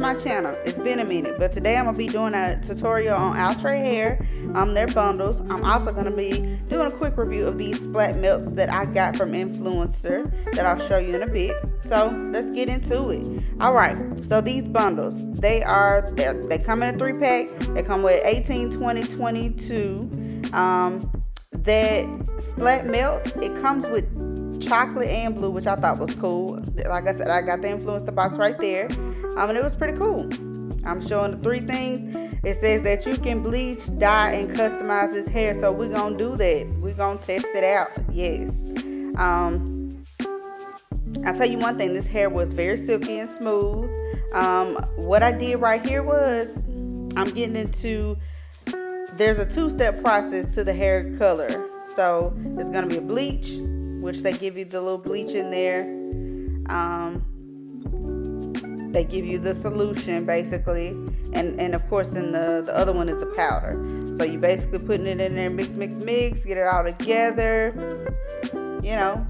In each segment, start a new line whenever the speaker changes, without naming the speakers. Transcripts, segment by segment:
my channel. It's been a minute, but today I'm gonna be doing a tutorial on Outre hair, their bundles. I'm also gonna be doing a quick review of these Splat melts that I got from Influenster that I'll show you in a bit. So let's get into it. All right, so these bundles, they come in a 3-pack. They come with 18, 20, 22. That Splat melt, it comes with chocolate and blue, which I thought was cool. Like I said, I got the Influencer box right there, and it was pretty cool. I'm showing the 3 things. It says that you can bleach, dye, and customize this hair, so we're gonna do that. We're gonna test it out. Yes. I'll tell you one thing, this hair was very silky and smooth. What I did right here was, I'm getting into, there's a 2-step process to the hair color. So it's gonna be a bleach, which they give you the little bleach in there. They give you the solution basically, and of course in the other one is the powder. So you basically putting it in there, mix, get it all together. You know,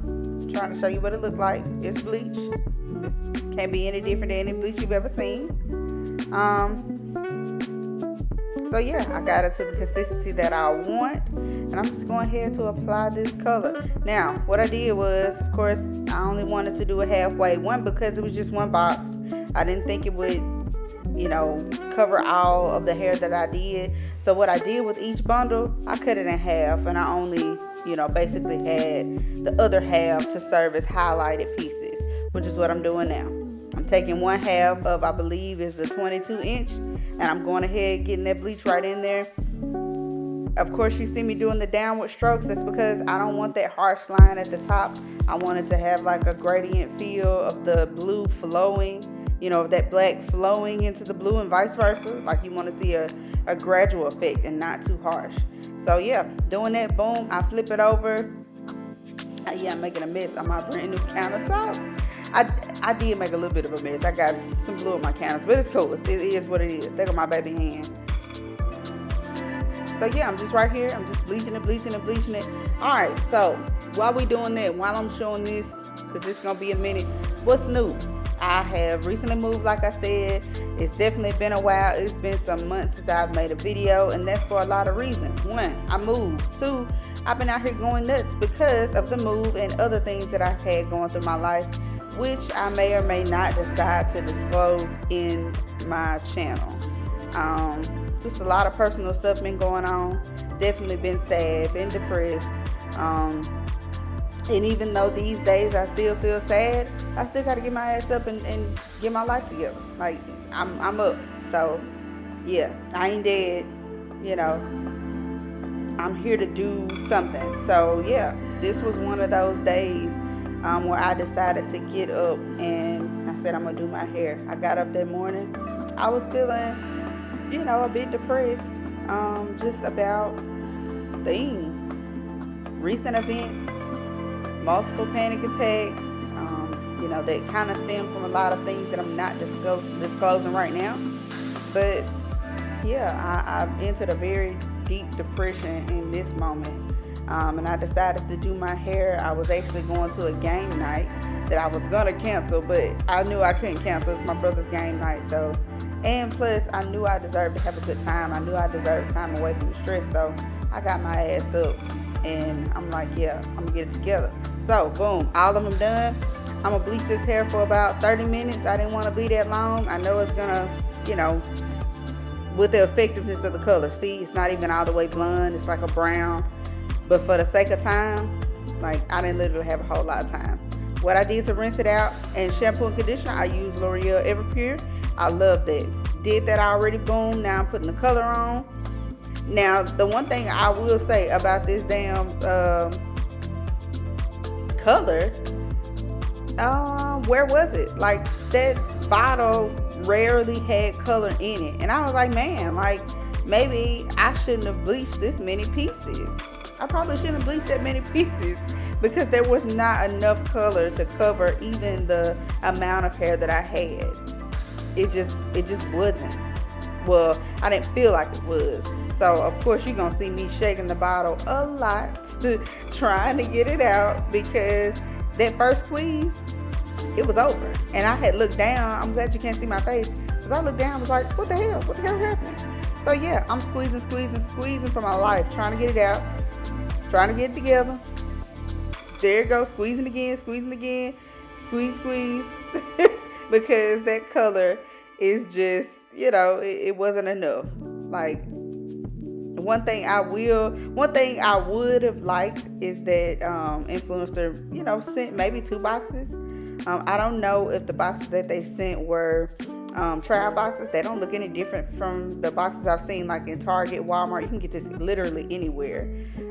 trying to show you what it looked like. It's bleach. It can't be any different than any bleach you've ever seen. So yeah, I got it to the consistency that I want, and I'm just going ahead to apply this color. Now, what I did was, of course, I only wanted to do it halfway. One, because it was just one box. I didn't think it would, cover all of the hair that I did. So what I did with each bundle, I cut it in half, and I only, basically had the other half to serve as highlighted pieces, which is what I'm doing now. I'm taking 1/2 of, I believe, is the 22-inch, and I'm going ahead getting that bleach right in there. Of course, you see me doing the downward strokes. That's because I don't want that harsh line at the top. I want it to have like a gradient feel of the blue flowing, that black flowing into the blue and vice versa. Like you want to see a gradual effect and not too harsh. So yeah, doing that, boom, I flip it over. Yeah, I'm making a mess on my brand new countertop. I did make a little bit of a mess. I got some blue on my counters, but it's cool. It is what it is. They got my baby hand. So yeah, I'm just right here. I'm just bleaching it. All right, so while we doing that, while I'm showing this, because it's going to be a minute, what's new? I have recently moved, like I said. It's definitely been a while. It's been some months since I've made a video, and that's for a lot of reasons. 1, I moved. 2, I've been out here going nuts because of the move and other things that I've had going through my life, which I may or may not decide to disclose in my channel. Just a lot of personal stuff been going on. Definitely been sad, been depressed. And even though these days I still feel sad, I still got to get my ass up and get my life together. Like, I'm up. So, yeah, I ain't dead. I'm here to do something. So, yeah, this was one of those days where I decided to get up and I said I'm gonna do my hair. I got up that morning. I was feeling, a bit depressed, just about things, recent events, multiple panic attacks, that kind of stem from a lot of things that I'm not disclosing right now. But yeah, I've entered a very deep depression in this moment. And I decided to do my hair. I was actually going to a game night that I was gonna cancel, but I knew I couldn't cancel. It's my brother's game night, so, and plus I knew I deserved to have a good time. I knew I deserved time away from the stress, so I got my ass up and I'm like, yeah, I'm gonna get it together. So boom, all of them done. I'm gonna bleach this hair for about 30 minutes. I didn't want to be that long. I know it's gonna, with the effectiveness of the color. See, it's not even all the way blonde. It's like a brown. But for the sake of time, like, I didn't literally have a whole lot of time. What I did to rinse it out and shampoo and conditioner, I used L'Oreal Everpure. I love that. Did that already, boom. Now I'm putting the color on. Now, the one thing I will say about this damn color, where was it? Like, that bottle rarely had color in it. And I was like, man, like, maybe I shouldn't have bleached this many pieces. I probably shouldn't have bleached that many pieces because there was not enough color to cover even the amount of hair that I had. It just wasn't. Well, I didn't feel like it was. So of course you're gonna see me shaking the bottle a lot, trying to get it out, because that first squeeze, it was over. And I had looked down. I'm glad you can't see my face. Because I looked down and was like, what the hell? What the hell is happening? So yeah, I'm squeezing for my life, trying to get it out, trying to get it together. There it goes, squeeze again, squeeze. Because that color is just, it wasn't enough. Like, one thing I would have liked is that Influencer, sent maybe 2 boxes. I don't know if the boxes that they sent were trial boxes. They don't look any different from the boxes I've seen like in Target, Walmart. You can get this literally anywhere.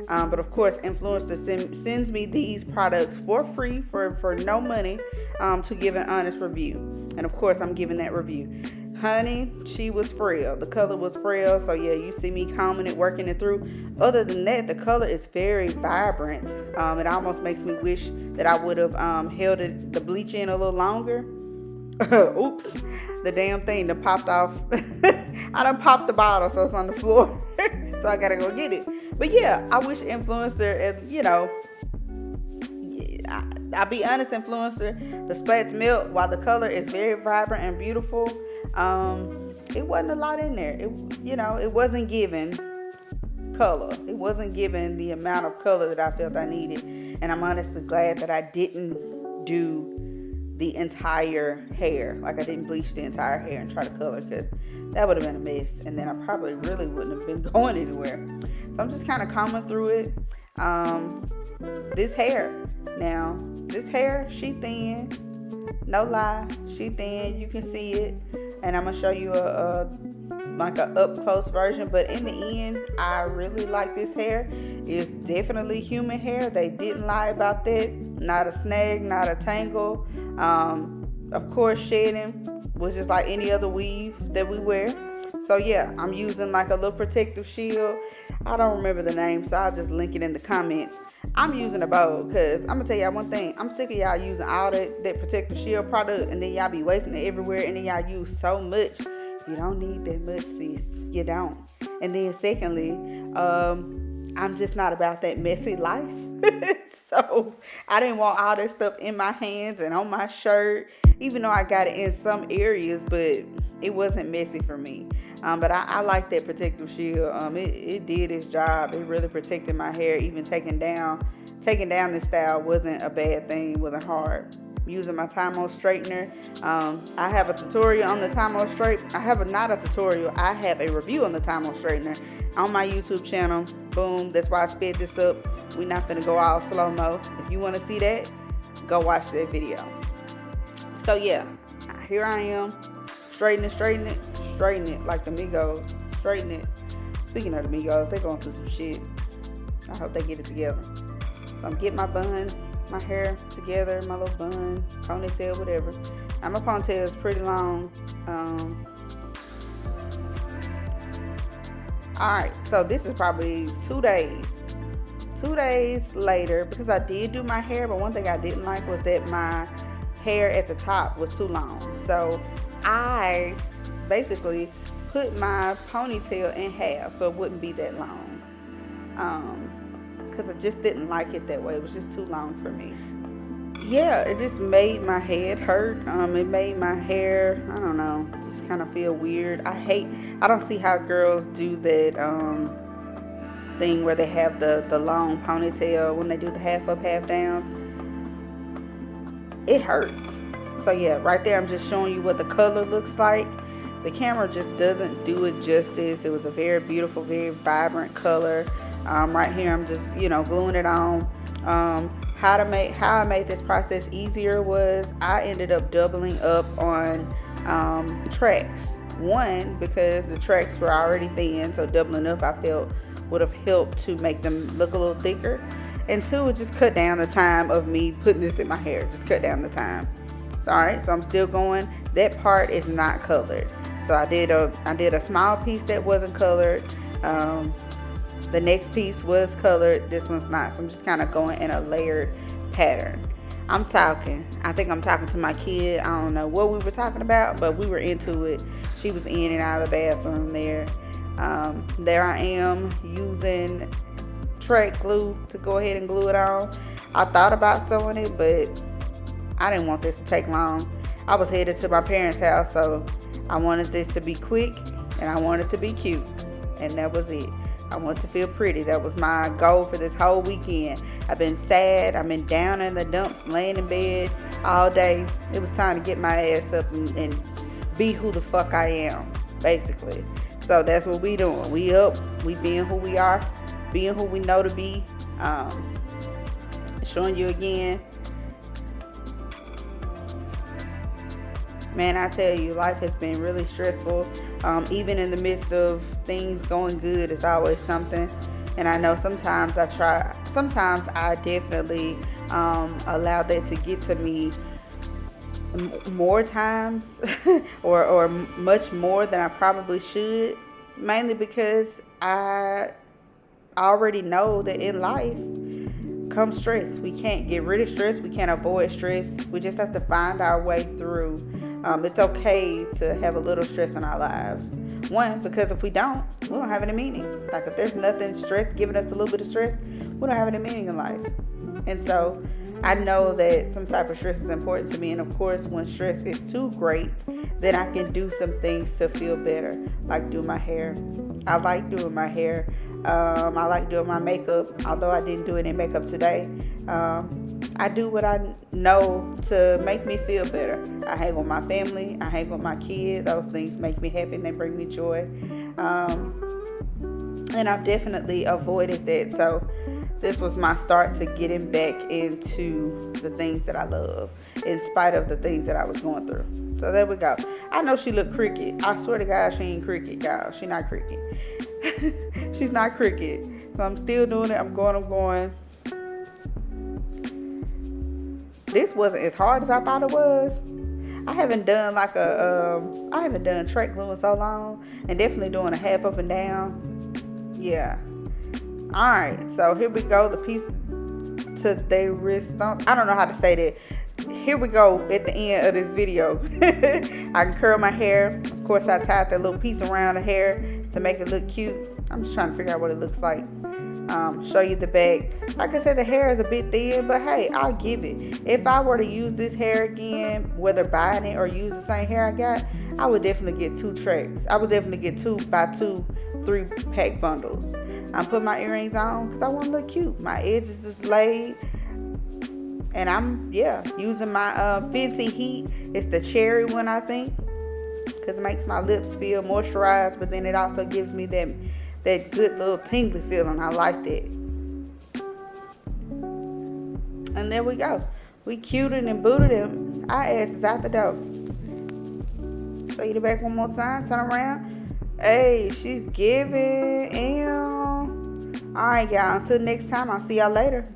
But of course, Influencer sends me these products for free, for no money, to give an honest review. And of course, I'm giving that review. Honey, she was frail. The color was frail. So yeah, you see me combing it, working it through. Other than that, the color is very vibrant. It almost makes me wish that I would have held the bleach in a little longer. Oops, the damn thing that popped off. I done popped the bottle, so it's on the floor. So I gotta go get it. But yeah, I wish Influencer, I'll be honest, Influencer, the Splats melt, while the color is very vibrant and beautiful, it wasn't a lot in there. It wasn't given color. It wasn't given the amount of color that I felt I needed. And I'm honestly glad that I didn't do the entire hair. Like, I didn't bleach the entire hair and try to color, because that would have been a mess. And then I probably really wouldn't have been going anywhere. So I'm just kind of combing through it. This hair, she thin. No lie, she thin. You can see it. And I'm gonna show you a up close version. But in the end, I really like this hair. It's definitely human hair. They didn't lie about that. Not a snag, not a tangle. Of course, shedding was just like any other weave that we wear. So yeah, I'm using like a little protective shield. I don't remember the name, so I'll just link it in the comments. I'm using a bowl because I'm gonna tell y'all one thing. I'm sick of y'all using all that protective shield product, and then y'all be wasting it everywhere, and then y'all use so much. You don't need that much, sis. You don't. And then secondly, I'm just not about that messy life. So I didn't want all that stuff in my hands and on my shirt, even though I got it in some areas, but it wasn't messy for me. But I like that protective shield. It did its job. It really protected my hair. Even taking down the style wasn't a bad thing. It wasn't hard. Using my Time-O straightener. I have a tutorial on the Time-O straightener. I have a review on the Time-O straightener on my YouTube channel. Boom. That's why I sped this up. We're not gonna go all slow-mo. If you want to see that, go watch that video. So yeah, here I am. Straighten it like the Migos. Straighten it. Speaking of the Migos, they going through some shit. I hope they get it together. So I'm getting my hair together, my little bun, ponytail, whatever. Now my ponytail is pretty long. Alright, so this is probably 2 days. 2 days later, because I did do my hair, but one thing I didn't like was that my hair at the top was too long. So I basically put my ponytail in half so it wouldn't be that long. Because I just didn't like it that way. It was just too long for me. Yeah, it just made my head hurt. It made my hair, I don't know, just kind of feel weird. I don't see how girls do that thing where they have the long ponytail when they do the half up, half downs. It hurts. So yeah, right there I'm just showing you what the color looks like. The camera just doesn't do it justice. It was a very beautiful, very vibrant color. Right here I'm just, gluing it on. How I made this process easier was I ended up doubling up on tracks. One, because the tracks were already thin, so doubling up I felt would have helped to make them look a little thicker. And two, it just cut down the time of me putting this in my hair. Just cut down the time. So, alright, so I'm still going. That part is not colored. So I did a small piece that wasn't colored. The next piece was colored. This one's not. So I'm just kind of going in a layered pattern. I think I'm talking to my kid. I don't know what we were talking about, but we were into it. She was in and out of the bathroom there. There I am using track glue to go ahead and glue it on. I thought about sewing it, but I didn't want this to take long. I was headed to my parents' house, so I wanted this to be quick, and I wanted to be cute, and that was it. I want to feel pretty. That was my goal for this whole weekend. I've been sad. I've been down in the dumps, laying in bed all day. It was time to get my ass up and be who the fuck I am, basically. So that's what we doing. We up. We being who we are, being who we know to be. Showing you again. Man, I tell you, life has been really stressful. Even in the midst of things going good, it's always something. And I know sometimes I definitely allow that to get to me more times or much more than I probably should. Mainly because I already know that in life comes stress. We can't get rid of stress. We can't avoid stress. We just have to find our way through. It's okay to have a little stress in our lives. One, because if we don't have any meaning. Like if there's nothing giving us a little bit of stress, we don't have any meaning in life. And so I know that some type of stress is important to me. And of course, when stress is too great, then I can do some things to feel better. Like do my hair. I like doing my hair. I like doing my makeup, although I didn't do any makeup today. I do what I know to make me feel better. I hang with my family. I hang with my kids. Those things make me happy and they bring me joy. And I've definitely avoided that. So this was my start to getting back into the things that I love, in spite of the things that I was going through. So there we go. I know she looked crooked. I swear to God, she ain't crooked, y'all. She not crooked. She's not crooked. So I'm still doing it. I'm going. This wasn't as hard as I thought it was. I haven't done track glue in so long, and definitely doing a half up and down. Yeah. All right. So here we go. The piece to the wrist. I don't know how to say that. Here we go at the end of this video. I can curl my hair. Of course, I tied that little piece around the hair to make it look cute. I'm just trying to figure out what it looks like. Show you the back. Like I said, the hair is a bit thin, but hey, I'll give it. If I were to use this hair again, whether buying it or use the same hair I got, I would definitely get 2 tracks. I would definitely get 2x2 3-pack bundles. I'm putting my earrings on because I want to look cute. My edges is laid. And I'm, using my Fenty Heat. It's the cherry one, I think. Because it makes my lips feel moisturized. But then it also gives me that good little tingly feeling. I like that. And there we go. We cuted and booted and our ass is out the door. Show you the back one more time. Turn around. Hey, she's giving. Alright, y'all. Until next time, I'll see y'all later.